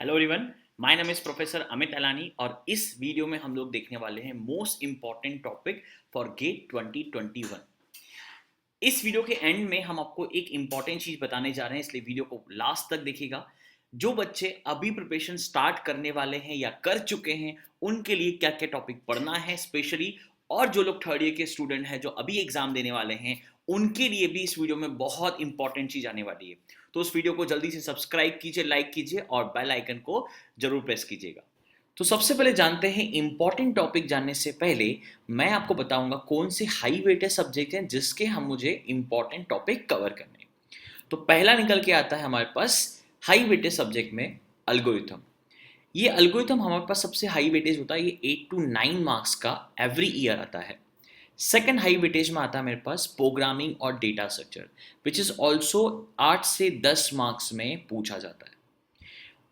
Hello everyone, my name is professor Amit Alani और इस video में हम लोग देखने वाले हैं most important topic for GATE 2021। इस वीडियो के एंड में हम आपको एक इंपॉर्टेंट चीज बताने जा रहे हैं, इसलिए वीडियो को लास्ट तक देखिएगा। जो बच्चे अभी प्रिपरेशन स्टार्ट करने वाले हैं या कर चुके हैं, उनके लिए क्या क्या टॉपिक पढ़ना है स्पेशली, और जो लोग थर्ड ईयर के स्टूडेंट हैं जो अभी एग्जाम देने वाले हैं, उनके लिए भी इस वीडियो में बहुत इंपॉर्टेंट चीज आने वाली है। तो उस वीडियो को जल्दी से सब्सक्राइब कीजिए, लाइक कीजिए और बेल आइकन को जरूर प्रेस कीजिएगा। तो सबसे पहले जानते हैं, इंपॉर्टेंट टॉपिक जानने से पहले मैं आपको बताऊंगा कौन से हाई वेटेज सब्जेक्ट हैं जिसके हम मुझे इंपॉर्टेंट टॉपिक कवर करने हैं। तो पहला निकल के आता है हमारे पास हाई वेटेज सब्जेक्ट में एल्गोरिथम। ये एल्गोरिथम हमारे पास सबसे हाई वेटेज होता है, ये 8 to 9 मार्क्स का एवरी ईयर आता है। सेकेंड हाई वेटेज में आता है मेरे पास प्रोग्रामिंग और data structure, which is also 8 से 10 मार्क्स में पूछा जाता है।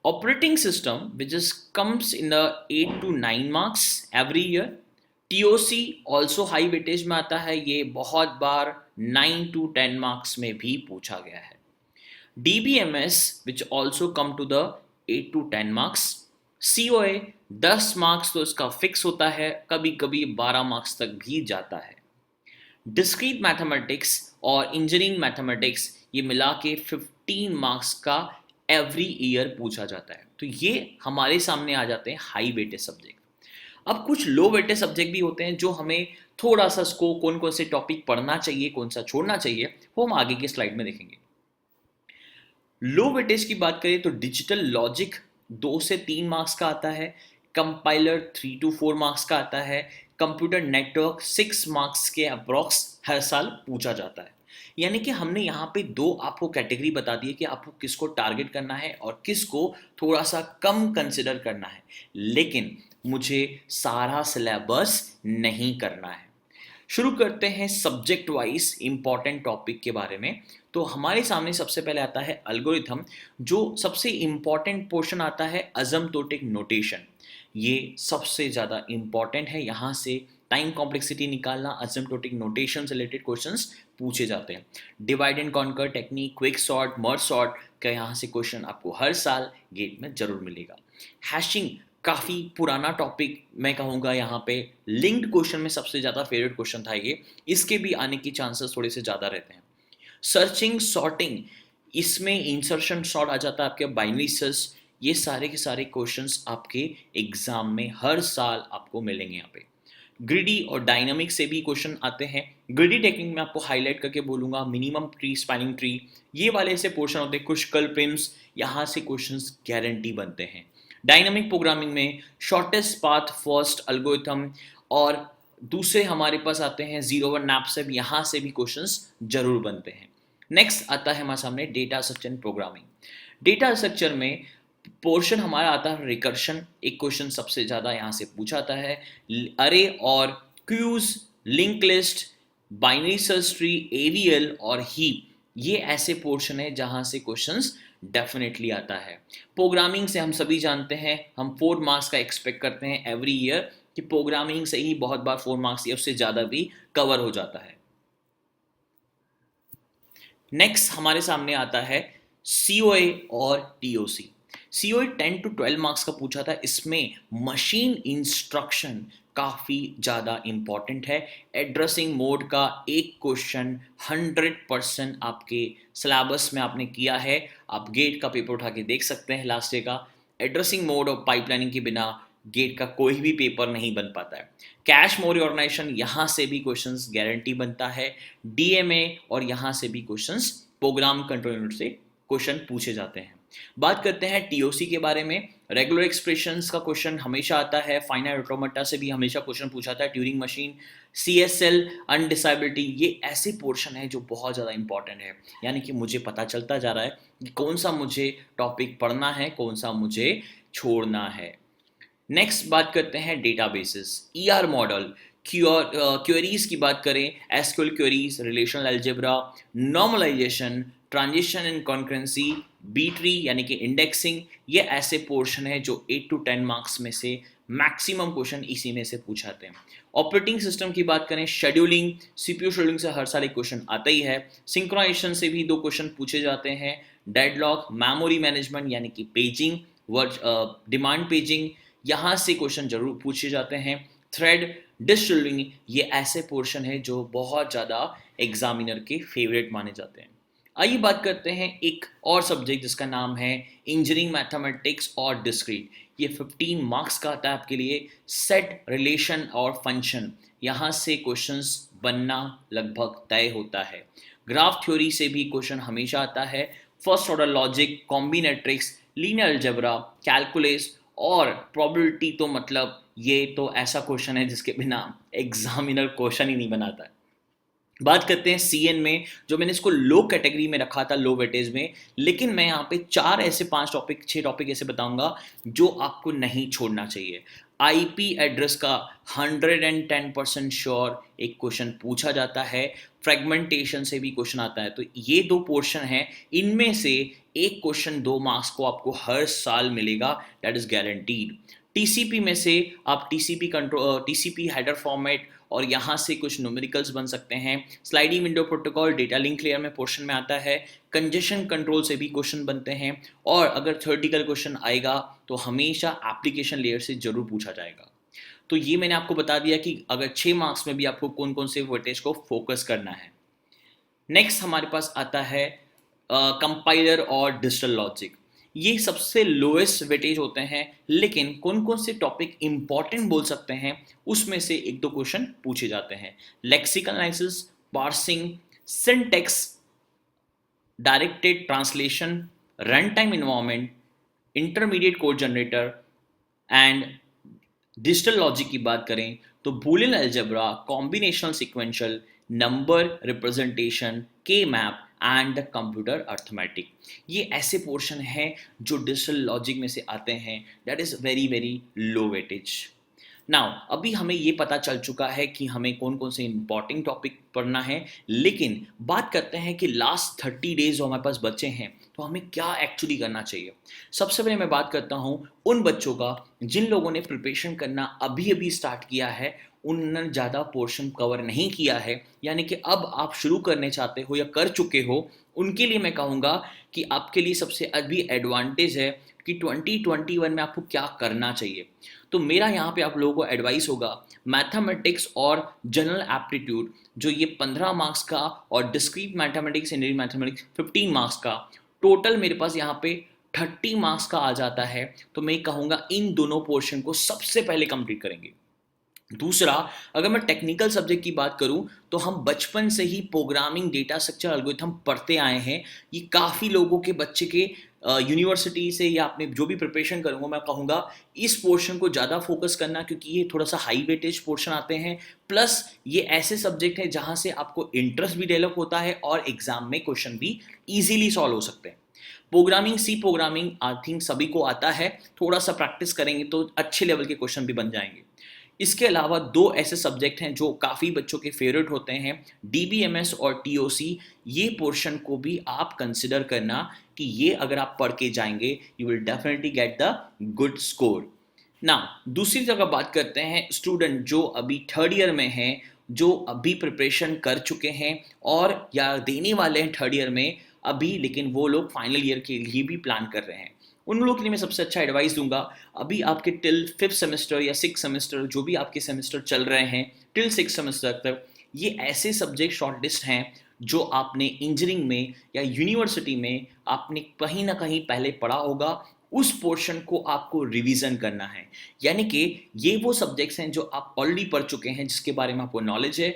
Operating system, which is comes in the 8 to 9 marks every year. TOC also high weightage में आता है, ये बहुत बार 9 to 10 marks में भी पूछा गया है। DBMS which also come to the 8 to 10 marks. COA 10 marks तो इसका फिक्स होता है, कभी कभी 12 मार्क्स तक भी जाता है। डिस्क्रीट मैथमेटिक्स और इंजीनियरिंग मैथमेटिक्स ये मिला के 15 मार्क्स का एवरी ईयर पूछा जाता है। तो ये हमारे सामने आ जाते हैं हाई वेटेज सब्जेक्ट। अब कुछ लो वेटेज सब्जेक्ट भी होते हैं जो हमें थोड़ा सा इसको कौन कौन से टॉपिक पढ़ना चाहिए, कौन सा छोड़ना चाहिए, वो हम आगे की स्लाइड में देखेंगे। लो वेटेज की बात करें तो डिजिटल लॉजिक 2 से 3 मार्क्स का आता है, कंपाइलर 3 to 4 मार्क्स का आता है, कंप्यूटर नेटवर्क 6 मार्क्स के अप्रॉक्स हर साल पूछा जाता है। यानी कि हमने यहाँ पे दो आपको कैटेगरी बता दी है कि आपको किसको टारगेट करना है और किसको थोड़ा सा कम कंसिडर करना है, लेकिन मुझे सारा सिलेबस नहीं करना है। शुरू करते हैं सब्जेक्ट वाइज इंपॉर्टेंट टॉपिक के बारे में। तो हमारे सामने सबसे पहले आता है एल्गोरिथम, जो सबसे इंपॉर्टेंट पोर्शन आता है असिम्प्टोटिक नोटेशन। ये सबसे ज़्यादा इंपॉर्टेंट है, यहाँ से टाइम कॉम्प्लेक्सिटी निकालना, असिम्प्टोटिक नोटेशन से रिलेटेड क्वेश्चंस पूछे जाते हैं। Divide and conquer technique, quick sort, merge sort का यहाँ से क्वेश्चन आपको हर साल गेट में जरूर मिलेगा। हैशिंग काफ़ी पुराना टॉपिक मैं कहूँगा, यहाँ पे लिंक्ड क्वेश्चन में सबसे ज़्यादा फेवरेट क्वेश्चन था ये, इसके भी आने की चांसेस थोड़े से ज़्यादा रहते हैं। सर्चिंग सॉर्टिंग, इसमें इंसर्शन सॉर्ट आ जाता है आपके, बाइनरी सर्च, ये सारे के सारे क्वेश्चंस आपके एग्जाम में हर साल आपको मिलेंगे यहाँ पे। ग्रिडी और डायनामिक से भी क्वेश्चन आते हैं। ग्रिडी टेक्निक में आपको हाईलाइट करके बोलूंगा, मिनिमम ट्री, स्पैनिंग ट्री, ये वाले ऐसे पोर्शन होते हैं, कुछ कलप्रिम्स, यहाँ से क्वेश्चंस गारंटी बनते हैं। डायनामिक प्रोग्रामिंग में शॉर्टेस्ट पाथ फर्स्ट एल्गोरिथम, और दूसरे हमारे पास आते हैं 01 नैपसेप, यहाँ से भी क्वेश्चंस जरूर बनते हैं। नेक्स्ट आता है हमारे सामने data structure programming. Data structure में पोर्शन हमारा आता है रिकर्शन, एक क्वेश्चन सबसे ज़्यादा यहाँ से पूछा जाता है। अरे और queues, link list, binary search tree, AVL और हीप, ये ऐसे पोर्शन है जहाँ से क्वेश्चंस डेफिनेटली आता है। प्रोग्रामिंग से हम सभी जानते हैं, हम 4 मार्क्स का एक्सपेक्ट करते हैं एवरी ईयर, कि प्रोग्रामिंग से ही बहुत बार 4 मार्क्स या उससे ज़्यादा भी कवर हो जाता है। नेक्स्ट हमारे सामने आता है COA और TOC। COA 10 to 12 मार्क्स का पूछा था, इसमें मशीन इंस्ट्रक्शन काफ़ी ज़्यादा इंपॉर्टेंट है। एड्रेसिंग मोड का एक क्वेश्चन 100% आपके सिलेबस में आपने किया है, आप गेट का पेपर उठा के देख सकते हैं लास्ट ईयर का। एड्रेसिंग मोड और पाइपलाइनिंग के बिना गेट का कोई भी पेपर नहीं बन पाता है। कैश मेमोरी ऑर्गेनाइजेशन, यहाँ से भी क्वेश्चंस गारंटी बनता है। DMA, और यहाँ से भी क्वेश्चंस प्रोग्राम कंट्रोल यूनिट से क्वेश्चन पूछे जाते हैं। बात करते हैं TOC के बारे में। रेगुलर एक्सप्रेशंस का क्वेश्चन हमेशा आता है, फाइनाइट ऑटोमेटा से भी हमेशा क्वेश्चन पूछा था, ट्यूरिंग मशीन, CSL, अनडिसाइबिलिटी, ये ऐसे पोर्शन है जो बहुत ज़्यादा इंपॉर्टेंट है। यानी कि मुझे पता चलता जा रहा है कि कौन सा मुझे टॉपिक पढ़ना है, कौन सा मुझे छोड़ना है। नेक्स्ट बात करते हैं डेटाबेसेस, ER मॉडल, क्वेरीज की बात करें, SQL queries, relational algebra, normalisation, transition and concurrency, B tree यानी कि इंडेक्सिंग, ये ऐसे पोर्शन है जो 8 to 10 मार्क्स में से मैक्सिमम क्वेश्चन इसी में से पूछाते हैं। ऑपरेटिंग सिस्टम की बात करें, शेड्यूलिंग, CPU शेड्यूलिंग से हर साल एक क्वेश्चन आता ही है। सिंक्रोनाइजेशन से भी 2 क्वेश्चन पूछे जाते हैं। डेडलॉक, मेमोरी मैनेजमेंट यानी कि पेजिंग, डिमांड पेजिंग, यहाँ से क्वेश्चन जरूर पूछे जाते हैं। थ्रेड, डिस्टिलिंग, ये ऐसे पोर्शन है जो बहुत ज़्यादा एग्जामिनर के फेवरेट माने जाते हैं। आइए बात करते हैं एक और सब्जेक्ट जिसका नाम है इंजीनियरिंग मैथमेटिक्स और डिस्क्रीट। ये 15 मार्क्स का आता है आपके लिए। सेट, रिलेशन और फंक्शन, यहाँ से क्वेश्चंस बनना लगभग तय होता है। ग्राफ थ्योरी से भी क्वेश्चन हमेशा आता है। First order logic, combinatorics, linear algebra, calculus और प्रोबेबिलिटी, तो मतलब ये तो ऐसा क्वेश्चन है जिसके बिना एग्जामिनर क्वेश्चन ही नहीं बनाता है। बात करते हैं सीएन में, जो मैंने इसको लो कैटेगरी में रखा था, लो वेटेज में, लेकिन मैं यहाँ पे 6 टॉपिक ऐसे बताऊंगा जो आपको नहीं छोड़ना चाहिए। आईपी एड्रेस का 110% श्योर एक क्वेश्चन पूछा जाता है। फ्रेगमेंटेशन से भी क्वेश्चन आता है। तो ये 2 पोर्शन है, इनमें से एक क्वेश्चन 2 मार्क्स को आपको हर साल मिलेगा, दैट इज गारंटीड। टीसीपी में से आप टीसीपी हेडर फॉर्मेट और यहाँ से कुछ न्यूमेरिकल्स बन सकते हैं। Sliding window protocol data link layer में पोर्शन में आता है। कंजेशन कंट्रोल से भी क्वेश्चन बनते हैं। और अगर थ्योरेटिकल क्वेश्चन आएगा तो हमेशा एप्लीकेशन लेयर से जरूर पूछा जाएगा। तो ये मैंने आपको बता दिया कि अगर 6 मार्क्स में भी आपको कौन कौन से वेटेज को फोकस करना है। नेक्स्ट हमारे पास आता है कंपाइलर और डिजिटल लॉजिक। ये सबसे लोएस्ट वेटेज होते हैं, लेकिन कौन कौन से टॉपिक इंपॉर्टेंट बोल सकते हैं उसमें से 1-2 क्वेश्चन पूछे जाते हैं। Lexical analysis, parsing, syntax, directed translation, run time environment, intermediate code generator and digital logic की बात करें तो Boolean algebra, combinational sequential, number representation, K map and the computer arithmetic, ये ऐसे पोर्शन हैं जो डिजिटल लॉजिक में से आते हैं। That is very very low weightage. Now अभी हमें ये पता चल चुका है कि हमें कौन कौन से इंपॉर्टेंट टॉपिक पढ़ना है, लेकिन बात करते हैं कि लास्ट 30 डेज जो हमारे पास बचे हैं तो हमें क्या एक्चुअली करना चाहिए। सबसे पहले मैं बात करता हूँ उन बच्चों का जिन लोगों ने प्रिपरेशन करना अभी अभी स्टार्ट किया है, उन्होंने ज़्यादा पोर्शन कवर नहीं किया है, यानी कि अब आप शुरू करने चाहते हो या कर चुके हो, उनके लिए मैं कहूँगा कि आपके लिए सबसे अभी एडवांटेज है कि 2021 में आपको क्या करना चाहिए। तो मेरा यहाँ पे आप लोगों को एडवाइस होगा, मैथमेटिक्स और जनरल एप्टीट्यूड जो ये 15 मार्क्स का और discrete mathematics engineering mathematics 15 marks का, टोटल मेरे पास यहाँ पे 30 मार्क्स का आ जाता है। तो मैं कहूँगा इन दोनों पोर्शन को सबसे पहले कंप्लीट करेंगे। दूसरा, अगर मैं टेक्निकल सब्जेक्ट की बात करूं तो हम बचपन से ही प्रोग्रामिंग, डेटा स्ट्रक्चर, एल्गोरिथम पढ़ते आए हैं। ये काफ़ी लोगों के बच्चे के यूनिवर्सिटी से या आपने जो भी प्रिपरेशन करूंगा मैं कहूँगा इस पोर्शन को ज़्यादा फोकस करना, क्योंकि ये थोड़ा सा हाई वेटेज पोर्शन आते हैं। प्लस ये ऐसे सब्जेक्ट हैं जहाँ से आपको इंटरेस्ट भी डेवलप होता है और एग्जाम में क्वेश्चन भी ईजिली सॉल्व हो सकते हैं। Programming, C programming I think सभी को आता है, थोड़ा सा प्रैक्टिस करेंगे तो अच्छे लेवल के क्वेश्चन भी बन जाएंगे। इसके अलावा 2 ऐसे सब्जेक्ट हैं जो काफ़ी बच्चों के फेवरेट होते हैं, डीबीएमएस और टीओसी। ये पोर्शन को भी आप कंसिडर करना कि ये अगर आप पढ़ के जाएंगे you will definitely get the good score. ना दूसरी जगह बात करते हैं स्टूडेंट जो अभी 3rd ईयर में हैं, जो अभी प्रिपरेशन कर चुके हैं और या देने वाले हैं 3rd ईयर में अभी, लेकिन वो लोग फाइनल ईयर के लिए भी प्लान कर रहे हैं। उन लोगों के लिए मैं सबसे अच्छा एडवाइस दूंगा, अभी आपके टिल 5th सेमेस्टर या 6th सेमेस्टर जो भी आपके सेमेस्टर चल रहे हैं टिल 6th सेमेस्टर तक, ये ऐसे सब्जेक्ट शॉर्टलिस्ट हैं जो आपने इंजीनियरिंग में या यूनिवर्सिटी में आपने कहीं ना कहीं पहले पढ़ा होगा, उस पोर्शन को आपको रिवीजन करना है। यानी कि ये वो सब्जेक्ट्स हैं जो आप ऑलरेडी पढ़ चुके हैं, जिसके बारे में आपको नॉलेज है।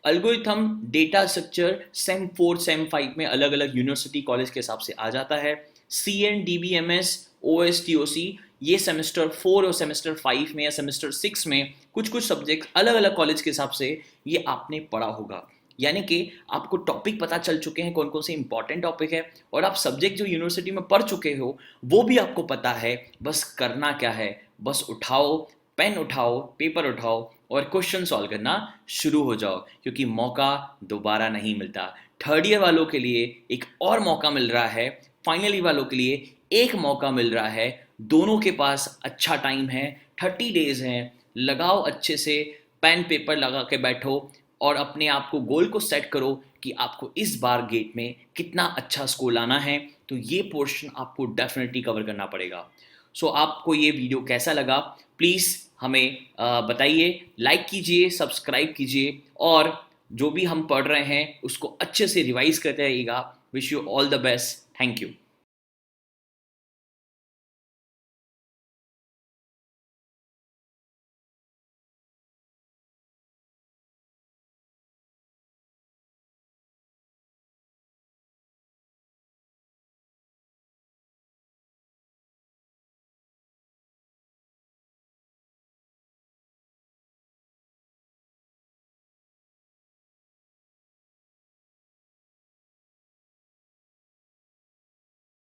Algorithm, data structure same 4 same 5 में अलग अलग यूनिवर्सिटी कॉलेज के हिसाब से आ जाता है। CN, DBMS, OS, TOC ये सेमेस्टर 4 और सेमेस्टर 5 में या सेमेस्टर 6 में कुछ कुछ सब्जेक्ट अलग अलग कॉलेज के हिसाब से ये आपने पढ़ा होगा। यानी कि आपको टॉपिक पता चल चुके हैं कौन कौन से इंपॉर्टेंट टॉपिक है, और आप सब्जेक्ट जो यूनिवर्सिटी में पढ़ चुके हो वो भी आपको पता है। बस करना क्या है, बस उठाओ पेन, उठाओ पेपर, उठाओ और क्वेश्चन सॉल्व करना शुरू हो जाओ, क्योंकि मौका दोबारा नहीं मिलता। 3rd ईयर वालों के लिए एक और मौका मिल रहा है, फाइनल ईयर वालों के लिए एक मौका मिल रहा है। दोनों के पास अच्छा टाइम है, 30 डेज हैं, लगाओ अच्छे से पेन पेपर लगा के बैठो और अपने आप को गोल को सेट करो कि आपको इस बार गेट में कितना अच्छा स्कोर लाना है। तो ये पोर्शन आपको डेफिनेटली कवर करना पड़ेगा। सो आपको ये वीडियो कैसा लगा प्लीज़ हमें बताइए, लाइक कीजिए, सब्सक्राइब कीजिए और जो भी हम पढ़ रहे हैं उसको अच्छे से रिवाइज करते रहिएगा। Wish you all the best. Thank you.